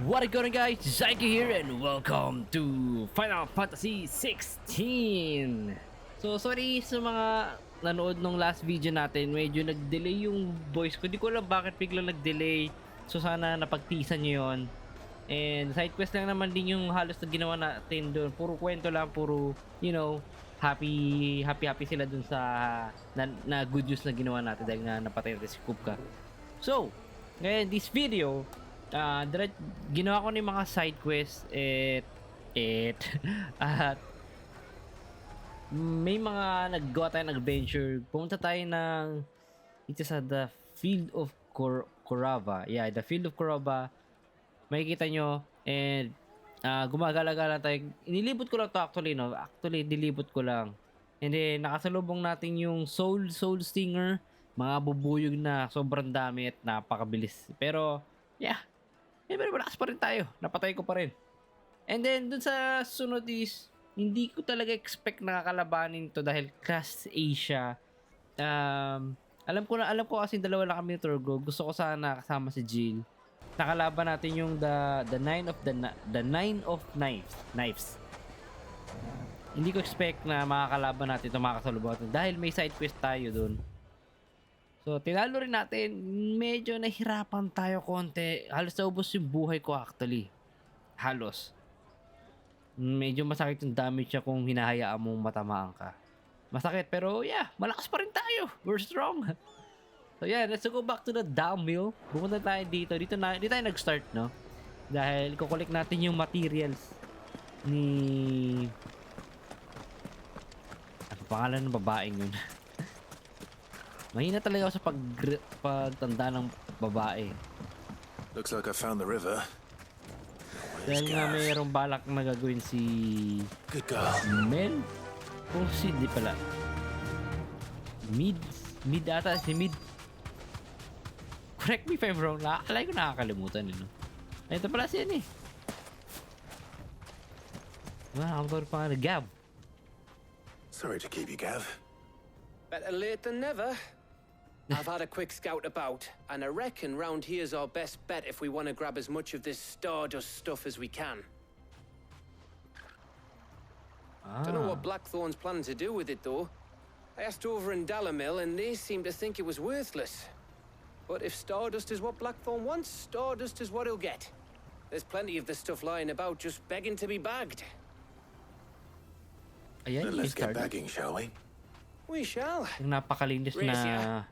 What is going on, guys? zHaiky here and welcome to Final Fantasy XVI. So sorry sa mga nanood nung last video natin, medyo nag-delay yung voice ko. Di ko alam bakit biglang nag-delay. So sana napagtisan nyo yun. And side quest lang naman din yung halos na ginawa natin doon. Puro kwento lang, puro, happy sila dun sa na good news na ginawa natin dahil nga napatay natin si Kupka. So, ngayon this video, ginawa ko ng mga side quest at may mga naggawa tayo ng adventure. Pumunta tayo ng ito sa the field of Korava. Yeah, the field of Korava. Makikita nyo and gumagala-gala tayo. Inilibot ko lang to actually, no? Actually, nilibot ko lang. And then, nakasalubong natin yung Soul Stinger. Mga bubuyog na sobrang dami at napakabilis. Pero, yeah. Pero malakas pa rin tayo. Napatay ko pa rin. And then, dun sa sunod is, hindi ko talaga expect na kakalabanin to dahil Class A siya. Alam ko kasi dalawa lang kami ni Turgo. Gusto ko sana kasama si Jill. Nakalaban natin yung the nine of knives. Hindi ko expect na makakalaban natin ito, makakasalubong natin dahil may side quest tayo dun. So, tinalo rin natin. Medyo nahirapan tayo konti. Halos naubos yung buhay ko actually. Halos. Medyo masakit yung damage niya kung hinahayaan mong matamaan ka. Masakit pero yeah, malakas pa rin tayo. We're strong. So yeah, let's go back to the downmill. Pumunta tayo dito. Dito tayo nag-start, no? Dahil kukulik natin yung materials ni... Ano pangalan ng babaeng yun? Mahina talaga ako sa pagtanda ng babae. Looks like I found the river. Dahil nga mayroong balak na gagawin si... Good girl. Mel? Oh, si di pala. Mid ata, si Mid. Correct me if I'm wrong. Alay ko nakakalimutan no? Ito pala siya eh. Wow, ang tawag pa nga na Gab. Sorry to keep you, Gav. Better late than never. I've had a quick scout about, and I reckon round here's our best bet if we want to grab as much of this Stardust stuff as we can. Don't know what Blackthorn's planning to do with it, though. I asked over in Dalamil, and they seem to think it was worthless. But if Stardust is what Blackthorn wants, Stardust is what he'll get. There's plenty of the stuff lying about, just begging to be bagged. Ayan, Then let's get bagging, shall we? We shall. Yung napakalinis na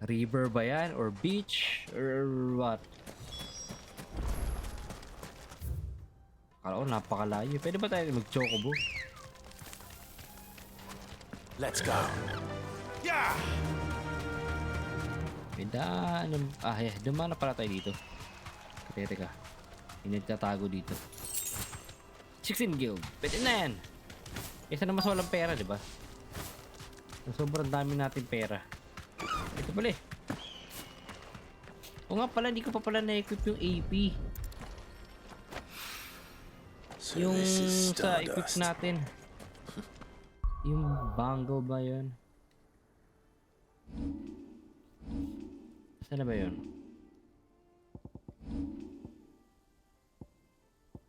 river ba yan? Or beach? Or what? Akala ko napakalayo. Pwede ba tayo mag-chocobo? Let's go. Yeah! May daan. Yeah. Dumaan na pala tayo dito. Teka. Hindi nagtatago dito. 16 guild. Pwede na yan. Isa na mas walang pera, di ba? Sobrang dami natin pera. Ito pala eh. O nga pala, hindi ko pa pala na-equip yung AP. So Yung this is sa equip Stardust. natin. Yung bangle ba yun? Saan na ba yun?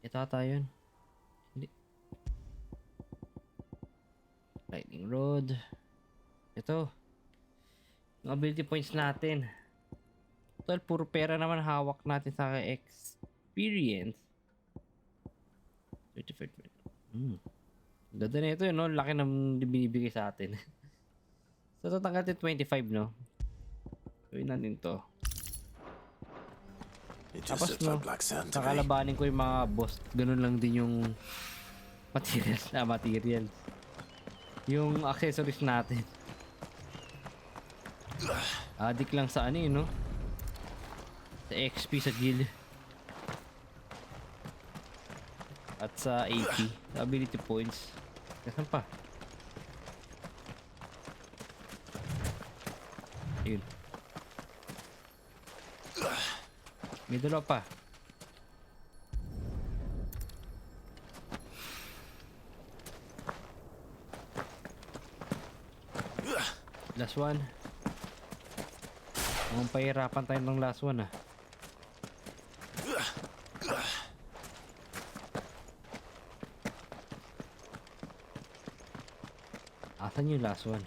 Ito ata yun. Hindi. Lightning Rod. Ito. Yung ability points natin. Total, puro pera naman hawak natin sa experience. 35. Ganda na ito, no? Laki ng binibigay sa atin. So, tatanggal natin 25, no? Gawin natin to. It just Tapos, looks no? like Black Sand to me. Kakalabanin ko yung mga boss. Ganun lang din yung materials. Yung accessories natin. Adik lang sa ano no? Sa XP sa guild. At sa AP. Sa ability points. Kasan pa? Ayun. May dalawa pa. Last one. Mukhang pahirapan tayo ng last one Saan yung last one?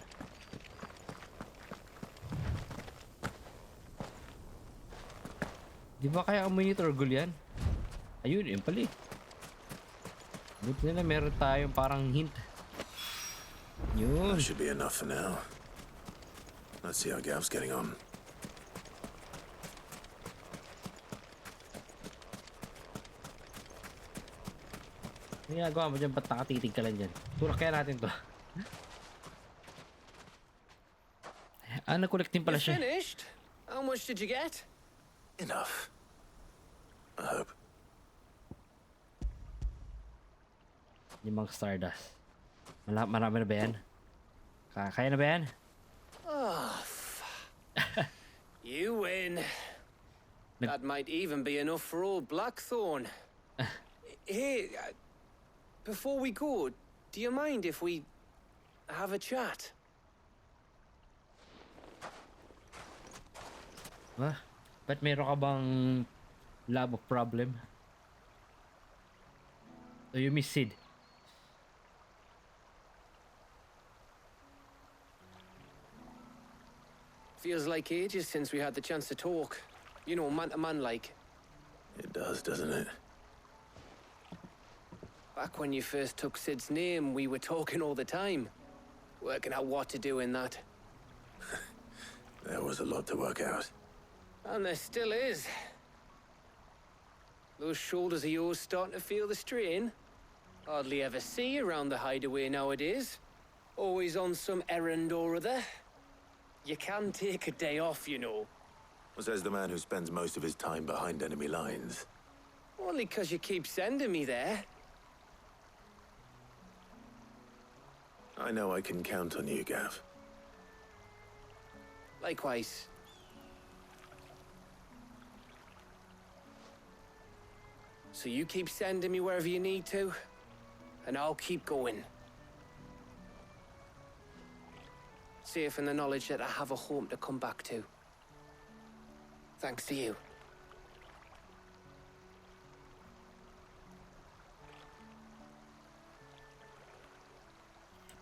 Di ba kaya amoy ni Torgul yan? Ayun, yun pala eh. Buti nila meron tayong parang hint. Yun. That should be enough for now. Let's see how Gav's getting on. Ano ginagawa mo dyan? Ba't nakatitig ka lang dyan? Tulak kaya natin to. Nag-collect din pala You siya. finished? How much did you get? Enough. I hope. 5 Stardust. Marami na ba yan? Kaya na ba yan? Oh, you win. That might even be enough for old Blackthorn. Hey, before we go, do you mind if we have a chat? Ha? Ba't meron ka bang love of problem? So you miss Sid? Feels like ages since we had the chance to talk. You know, man to man like. It does, doesn't it? Back when you first took Sid's name, we were talking all the time. Working out what to do in that. There was a lot to work out. And there still is. Those shoulders of yours starting to feel the strain. Hardly ever see you around the hideaway nowadays. Always on some errand or other. You can take a day off, you know. Says the man who spends most of his time behind enemy lines. Only 'cause you keep sending me there. I know I can count on you, Gav. Likewise. So you keep sending me wherever you need to, and I'll keep going. Safe in the knowledge that I have a home to come back to. Thanks to you.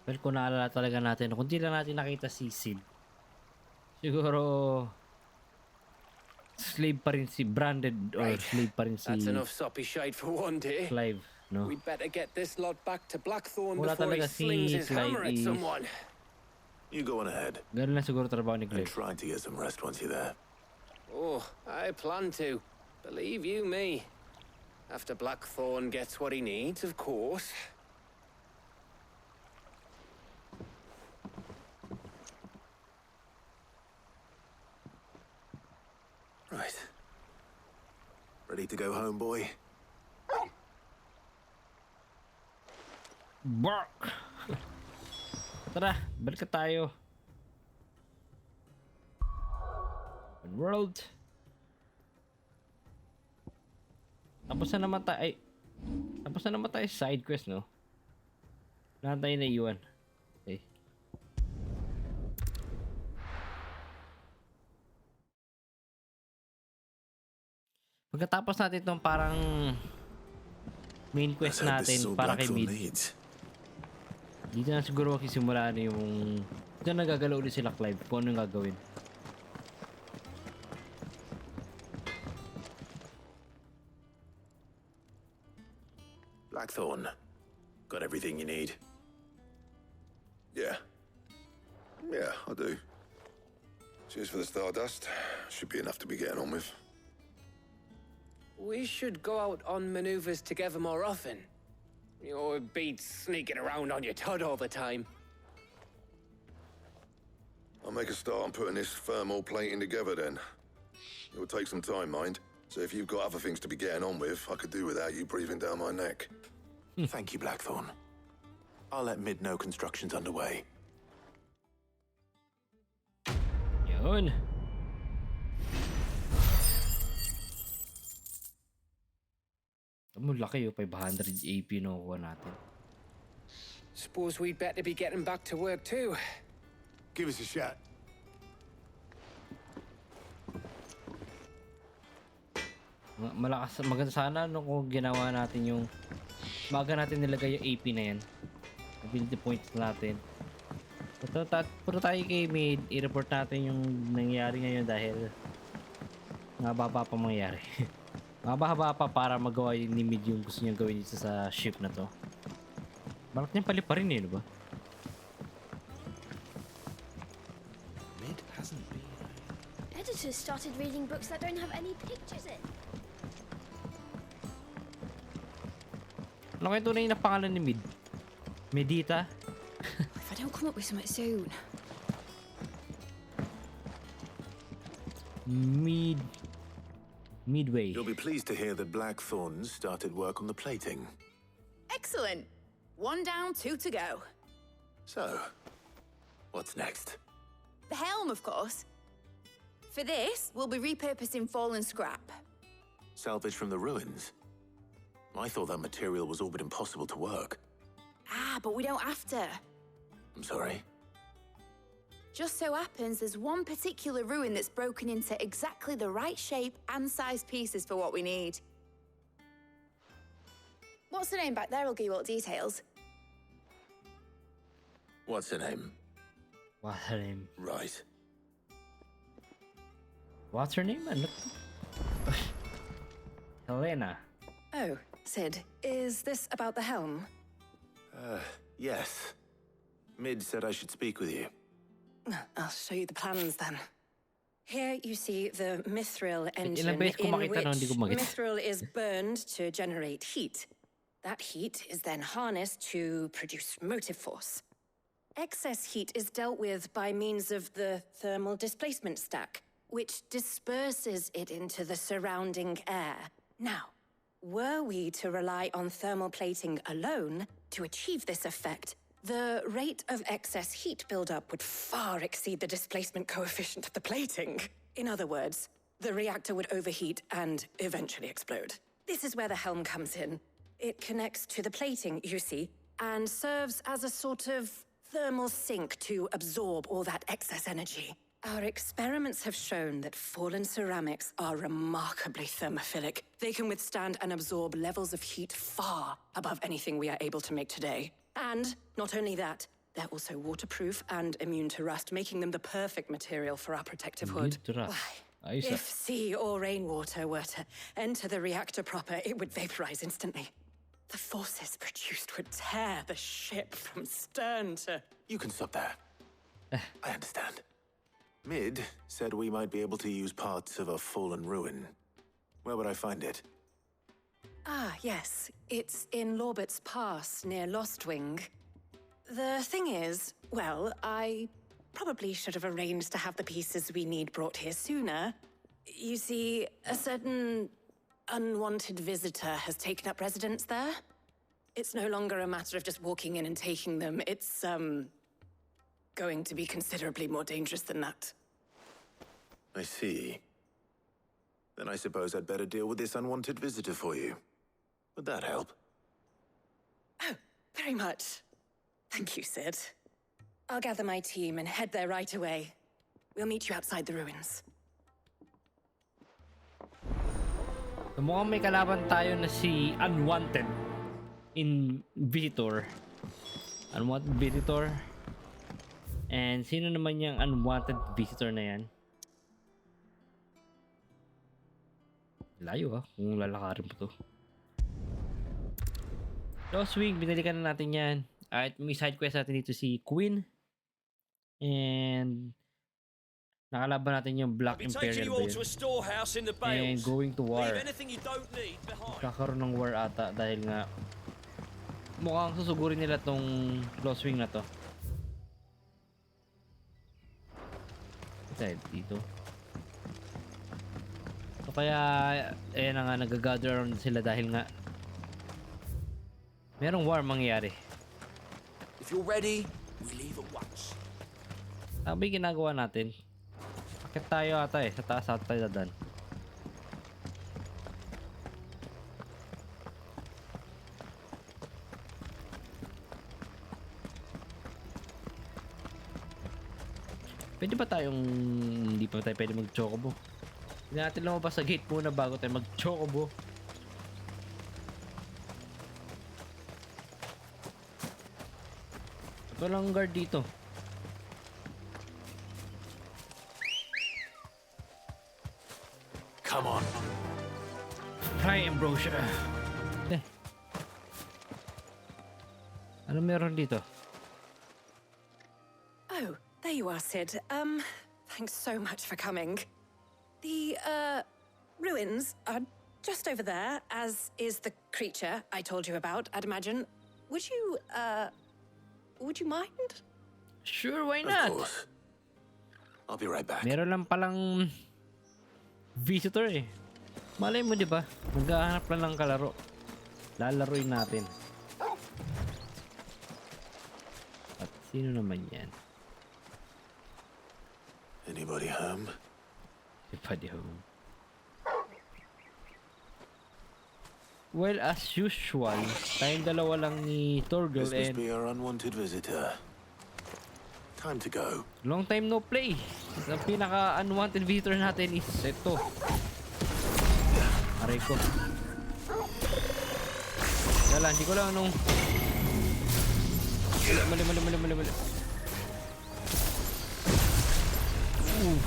Well, kung naalala talaga natin, kung di lang natin nakita si Sid, siguro slave pa rin si Branded or Right. slave pa rin si That's enough soppy shite for one day. Clive, no? We'd better get this lot back to Blackthorn Wala before he talaga si slings his Clive hammer at is- someone. You go on ahead Ganun lang siguro trabaho ni and Clive. try to get some rest once you're there. Oh, I plan to. Believe you me. After Blackthorn gets what he needs, of course. Right. Ready to go home, boy? Bark! Tara, balik na tayo. Open world. Tapos na naman tayo, tapos na naman tayo sa side quest, no? Wala na tayo naiwan. Okay. Pagkatapos natin itong parang main quest Let's hope this is natin all para kay Blackthorn Mid, needs. dito na siguro magsisimula na yung dito na gagalaw ulit sila Clive kung ano yung gagawin. Blackthorn, got everything you need? Yeah. Yeah, I do. Cheers for the Stardust. Should be enough to be getting on with. We should go out on maneuvers together more often. You know, it beats sneaking around on your Todd all the time. I'll make a start on putting this thermal plating together then. It will take some time, mind. So if you've got other things to be getting on with, I could do without you breathing down my neck. Thank you, Blackthorn. I'll let Mid know construction's underway. Yun. Laki yung 500 AP na kuha natin. Suppose we'd better be getting back to work too. Give us a shot. Malakas, maganda sana no, kung ginawa natin yung baga natin nilagay yung AP na yan. Ability points natin. Punta tayo kay Mid. I-report natin yung nangyari ngayon dahil mahaba pa mangyari. Mahaba pa para magawa ni Mid yung gusto niyang gawin dito sa ship na to. Balak niyang paliparin eh, diba? Mid hasn't been. Editors started reading books that don't have any pictures in. Ano kayo tunay na pangalan ni Mid? Medita? If I don't come up with something soon. Midway. You'll be pleased to hear that Blackthorn's started work on the plating. Excellent. 1 down, 2 to go. So, what's next? The helm, of course. For this, we'll be repurposing fallen scrap. Salvage from the ruins? I thought that material was all but impossible to work. Ah, but we don't have to. I'm sorry. Just so happens there's one particular ruin that's broken into exactly the right shape and size pieces for what we need. What's the name back there? I'll give you all the details. What's her name? What's her name? Right. What's her name? Ano? Helena. Oh, Sid, is this about the helm? Yes. Mid said I should speak with you. I'll show you the plans then. Here you see the mithril engine Ilang beses ko in makita na hindi ko which magets. mithril is burned to generate heat. That heat is then harnessed to produce motive force. Excess heat is dealt with by means of the thermal displacement stack, which disperses it into the surrounding air. Now, were we to rely on thermal plating alone to achieve this effect, the rate of excess heat buildup would far exceed the displacement coefficient of the plating. In other words, the reactor would overheat and eventually explode. This is where the helm comes in. It connects to the plating, you see, and serves as a sort of thermal sink to absorb all that excess energy. Our experiments have shown that fallen ceramics are remarkably thermophilic. They can withstand and absorb levels of heat far above anything we are able to make today. And not only that, they're also waterproof and immune to rust, making them the perfect material for our protective hood. Immune to rust. Why, Ayos ah. if sea or rainwater were to enter the reactor proper, it would vaporize instantly. The forces produced would tear the ship from stern to... You can stop there. I understand. Mid said we might be able to use parts of a fallen ruin. Where would I find it? Ah, yes. It's in Lorbert's Pass, near Lostwing. The thing is, well, I probably should have arranged to have the pieces we need brought here sooner. You see, a certain unwanted visitor has taken up residence there. It's no longer a matter of just walking in and taking them. It's, going to be considerably more dangerous than that. I see. Then I suppose I'd better deal with this unwanted visitor for you. Would that help? Oh, very much. Thank you, Sid. I'll gather my team and head there right away. We'll meet you outside the ruins. So, mukhang may kalaban tayo na si Unwanted in Visitor. Unwanted Visitor. And sino naman yung Unwanted Visitor na yan? Layo kung lalakarin mo to. Lost Wing, binalikan na natin yan. At may side quest natin dito si Queen. And nakalaban natin yung Black Imperial ba yun? And going to war. Kakaroon ng war ata dahil nga mukhang susugurin nila tong Lost Wing na to. Side dito. So kaya na nga nag-gather around sila dahil nga merong war mangyayari. If you're ready, we leave at once. Sabi ginagawa natin. Akit tayo ata sa taas ata tayo dadan. Pwede ba tayong hindi pa tayo pwede mag-chocobo? Hindi natin lumabas sa gate muna bago tayo mag-chocobo. Ito lang guard dito. Hi, Ambrosia. Eh. Ano meron dito? Oh, there you are, Sid. Thanks so much for coming. The, ruins are just over there, as is the creature I told you about, I'd imagine. Would you mind? Sure, why Of not? course. I'll be right back. Meron lang palang visitor eh. Malay mo, di ba? Maghahanap lang ng kalaro. Lalaroin natin. At sino naman yan? Anybody home? Anybody home? Well, as usual, tayong dalawa lang ni Torgal This must and be our unwanted visitor. Time to go. long time no play. Ang pinaka-unwanted visitor natin is ito. Aray ko. Wala, hindi ko lang anong... Mali.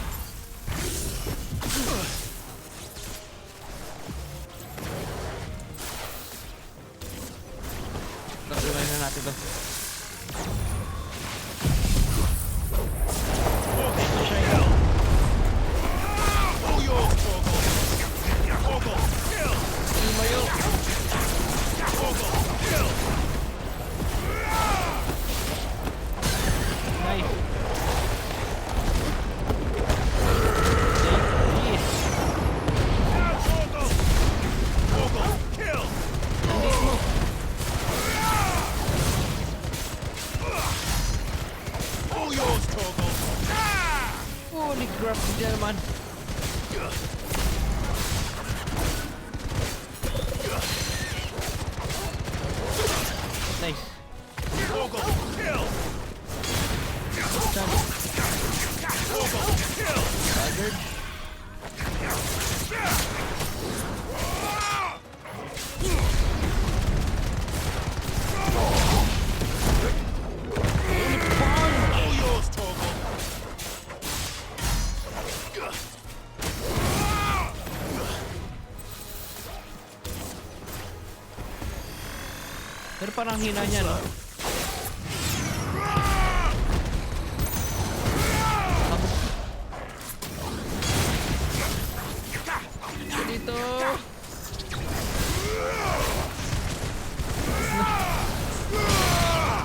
Takulan na natin to. Holy crap, hindi naman. Nice. Staggered. Pero parang hina niya, no? Dito!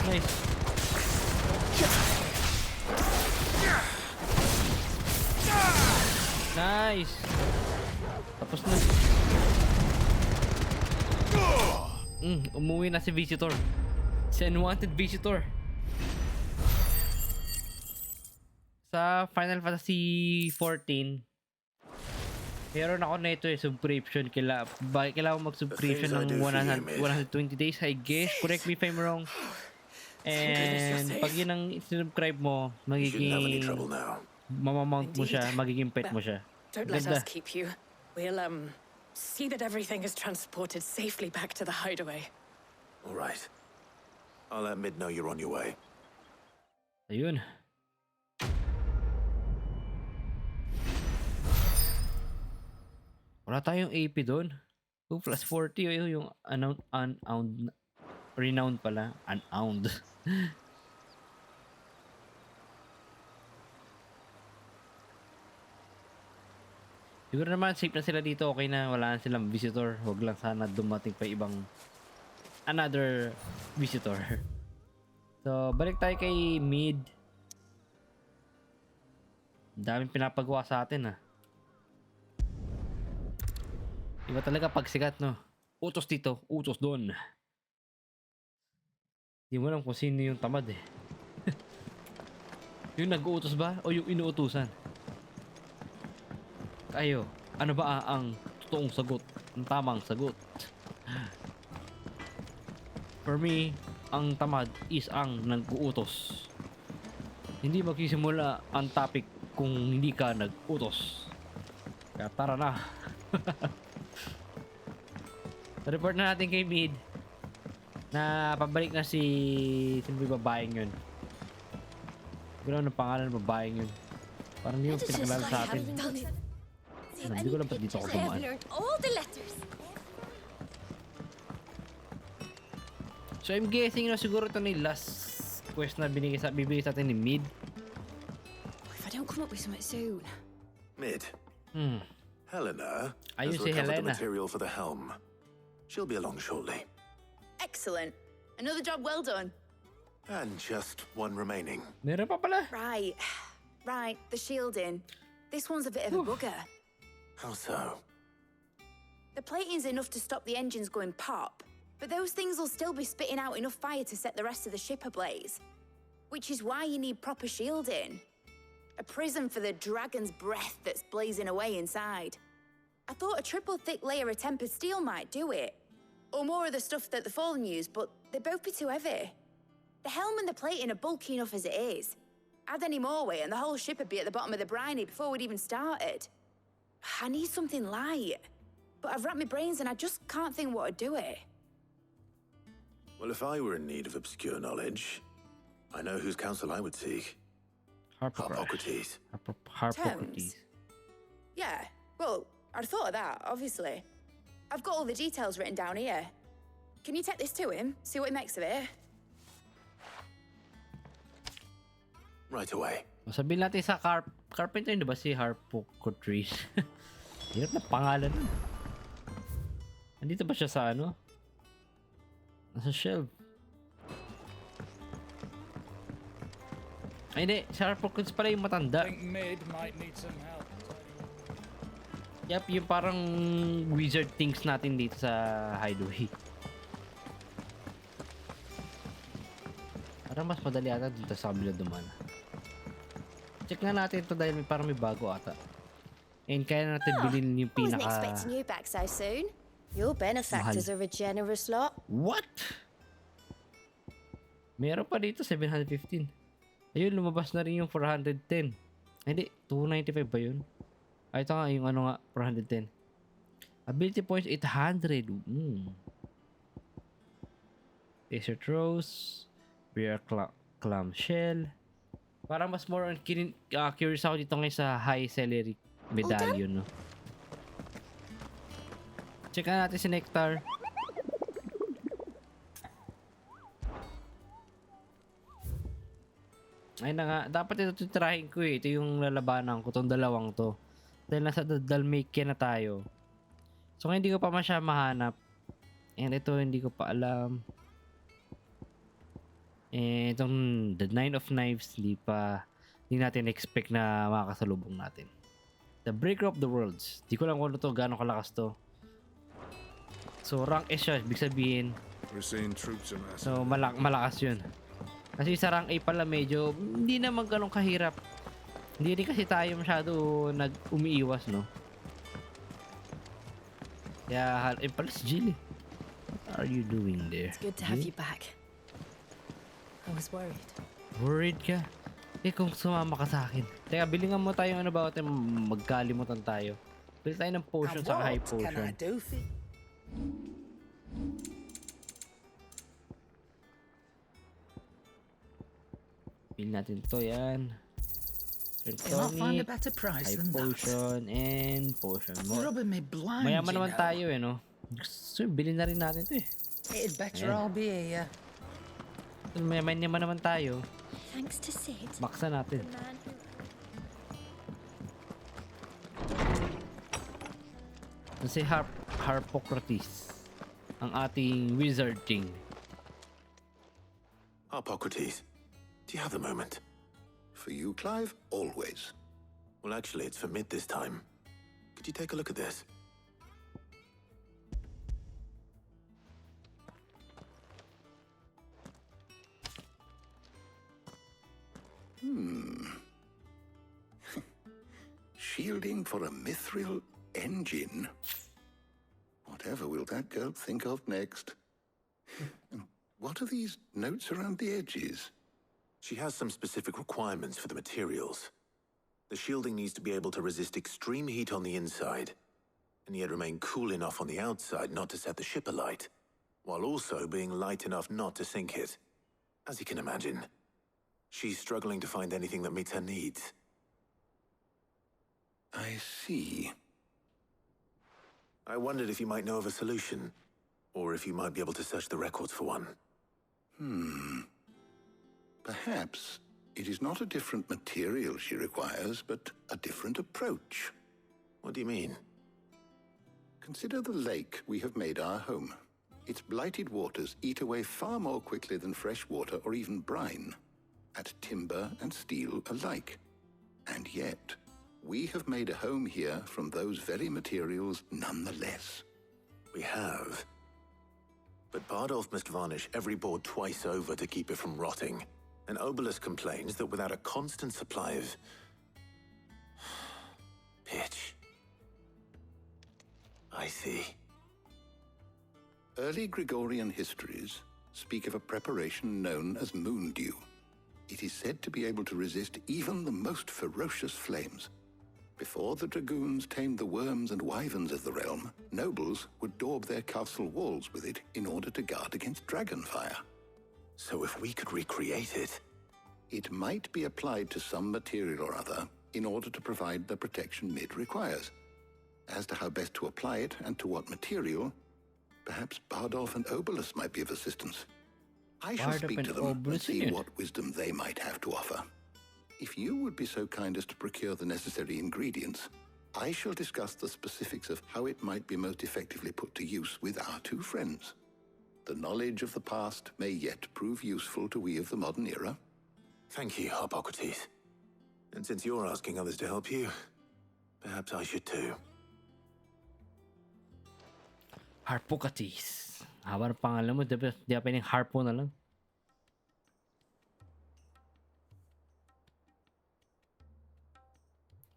Nice. Nice! Tapos na. Umuwi na si visitor. Si unwanted visitor. Sa Final Fantasy XIV, meron ako na ito subscription. Kailangan mag-subscription ng 120 days, I guess. Correct me if I'm wrong. And pag yun ang subscribe mo, magiging mamamount mo siya, magiging pet mo siya. Don't let us keep you. We'll, see that everything is transported safely back to the hideaway. All right. I'll let Mid know you're on your way. Ayun. Wala tayong AP doon. 2 plus 40 yung renowned pala. Unowned. Siguro naman safe na sila dito. Okay na. Wala na silang visitor. Huwag lang sana dumating pa ibang another visitor. So, balik tayo kay Mid. Daming pinapagawa sa atin, ah. Iba talaga pag sikat, no? Utos dito, utos doon. Di mo alam kung sino yung tamad, eh. Yung nag-uutos ba o yung inuutusan? Kayo, ano ba ang totoong sagot? Ang tamang sagot? For me, ang tamad is ang nag-uutos. Hindi magsisimula ang topic kung hindi ka nag-utos. Kaya tara na. Report na natin kay Mid na pabalik na si sino ba babaeng yun? Gano'n ang pangalan ng babaeng yun. Parang hindi yung pinakalala sa atin. Hindi ko lang ba't dito ako dumaan. So I'm guessing na siguro ito na yung last quest na bibigay sa atin ni Mid. If I don't come up with something soon. Mid. Helena Ayun has si recovered the Helena. material for the helm. She'll be along shortly. Excellent. Another job well done. And just one remaining. Meron pa pala. Right. Right, the shielding. This one's a bit of a bugger. How so? The plating's enough to stop the engines going pop, but those things will still be spitting out enough fire to set the rest of the ship ablaze. Which is why you need proper shielding. A prison for the dragon's breath that's blazing away inside. I thought a triple thick layer of tempered steel might do it. Or more of the stuff that the Fallen use, but they'd both be too heavy. The helm and the plating are bulky enough as it is. Add any more weight and the whole ship would be at the bottom of the briny before we'd even started. I need something light. But I've racked my brains and I just can't think what would do it. Well, if I were in need of obscure knowledge, I know whose counsel I would seek. Harpocrates. Harpocrates. Yeah, well, I'd thought of that, obviously. I've got all the details written down here. Can you take this to him, see what he makes of it? Right away. Sabihin natin sa carpenter, di ba si Harpocrates? Hirap na pangalan. Andito ba siya sa ano? Nasa shelf. Ay, hindi. Si Harpocrates pala yung matanda. Mid might need some help. Yep, yung parang wizard things natin dito sa hideaway. Parang mas madali ata dito sa kabila duman. Check na natin ito dahil parang may bago ata. And kaya natin bilhin yung I wasn't pinaka... expecting you back so soon. Your benefactors are a generous lot. What? Meron pa dito, 715. Ayun, lumabas na rin yung 410. Hindi, 295 ba yun? Ay, ito nga, yung ano nga, 410. Ability points, 800. Taser throws. Rear clamshell. Parang mas more on curious ako dito ngayon sa high celery medallion, no? Check natin si Nectar. Ay na nga, dapat ito titirahin ko eh. Ito yung lalabanan ko, itong dalawang to. Dahil nasa Dalmatia na tayo. So hindi ko pa masya mahanap. And ito hindi ko pa alam. And itong the Nine of Knives, hindi natin expect na makakasalubong natin. The Breaker of the Worlds. Di ko lang kung ano to, gano'ng kalakas to. So rank S siya, ibig sabihin. So malakas yun. Kasi sa rank A pala medyo hindi naman ganong kahirap. Hindi rin kasi tayo masyado umiiwas, no? Kaya pala si Jill eh. What are you doing there? It's good to have you back. I was worried. Worried ka? Eh kung sumama ka sa akin. Teka, bilingan mo tayo ano ba? Magkalimutan tayo. Bili tayo ng potion sa high potion. Can I do for you? Bili natin to, yan. I'll find a better price High than that. potion and potion more. Rubbing me blind, Mayaman you naman know. tayo eh, no? So, bilhin na rin natin to eh. It'd better Ayan. all be here. Mayaman naman tayo. Thanks to Sid, Baksa natin. the man who... Si Harpocrates, ang ating wizard king. Harpocrates, do you have a moment? For you, Clive, always. Well, actually, it's for Mid this time. Could you take a look at this? Shielding for a mithril engine? Whatever will that girl think of next? And what are these notes around the edges? She has some specific requirements for the materials. The shielding needs to be able to resist extreme heat on the inside, and yet remain cool enough on the outside not to set the ship alight, while also being light enough not to sink it. As you can imagine, she's struggling to find anything that meets her needs. I see. I wondered if you might know of a solution, or if you might be able to search the records for one. Perhaps it is not a different material she requires, but a different approach. What do you mean? Consider the lake we have made our home. Its blighted waters eat away far more quickly than fresh water or even brine, at timber and steel alike. And yet, we have made a home here from those very materials nonetheless. We have. But Bardolph must varnish every board twice over to keep it from rotting. And Obelisk complains that without a constant supply of pitch. I see. Early Gregorian histories speak of a preparation known as moon dew. It is said to be able to resist even the most ferocious flames. Before the dragoons tamed the worms and wyverns of the realm, nobles would daub their castle walls with it in order to guard against dragon fire. So if we could recreate it... It might be applied to some material or other in order to provide the protection Mid requires. As to how best to apply it and to what material, perhaps Bardolph and Obelisk might be of assistance. I shall speak to them and see what wisdom they might have to offer. If you would be so kind as to procure the necessary ingredients, I shall discuss the specifics of how it might be most effectively put to use with our two friends. The knowledge of the past may yet prove useful to we of the modern era. Thank you, Harpocrates. And since you're asking others to help you, perhaps I should too. Harpocrates. Haba ng pangalan mo, di ba pwedeng Harpo na lang?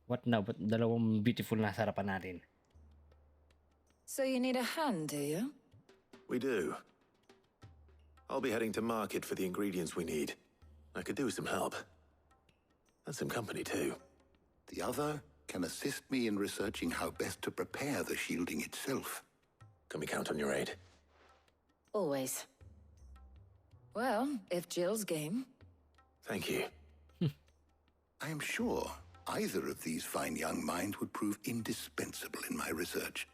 What now? Ba't dalawang beautiful na sarapan natin? So you need a hand, do you? We do. I'll be heading to market for the ingredients we need. I could do with some help. And some company too. The other can assist me in researching how best to prepare the shielding itself. Can we count on your aid? Always. Well, if Jill's game. Thank you. I am sure either of these fine young minds would prove indispensable in my research.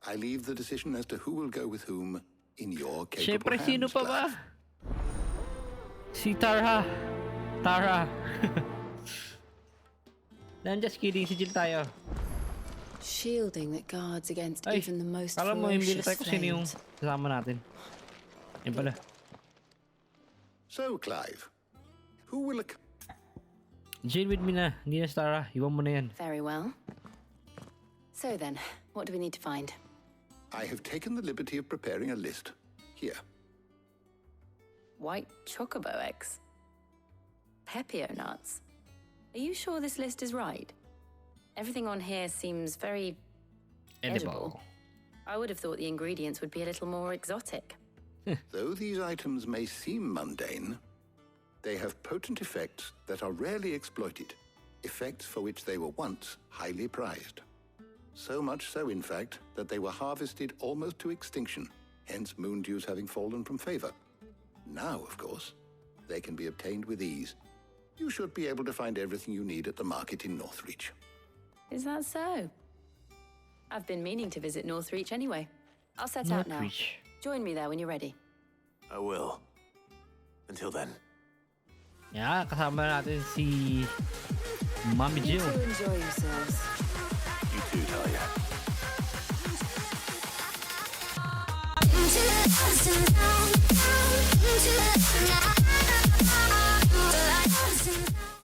I leave the decision as to who will go with whom in your capable Siyempre, sino hands, pa ba? Clive. Si Tara. I'm just kidding, si Jill tayo. Shielding that guards against Ay, even the most kala mo hindi na ferocious tayo kung sino yung flames. kasama natin. Yan pala. So, Clive, who will... Jill with me na, hindi na si Tara. Iwan mo na yan. Very well. So then, what do we need to find? I have taken the liberty of preparing a list. Here. White chocobo eggs. Pepio nuts. Are you sure this list is right? Everything on here seems very edible. I would have thought the ingredients would be a little more exotic. Though these items may seem mundane, they have potent effects that are rarely exploited, effects for which they were once highly prized. So much so, in fact, that they were harvested almost to extinction, hence moon dews having fallen from favor. Now, of course, they can be obtained with ease. You should be able to find everything you need at the market in Northreach. Is that so? I've been meaning to visit Northreach anyway. I'll set out now. Join me there when you're ready. I will. Until then. Yeah, kasama natin si Mommy You Jill. two enjoy yourselves. You too, Talia. Into the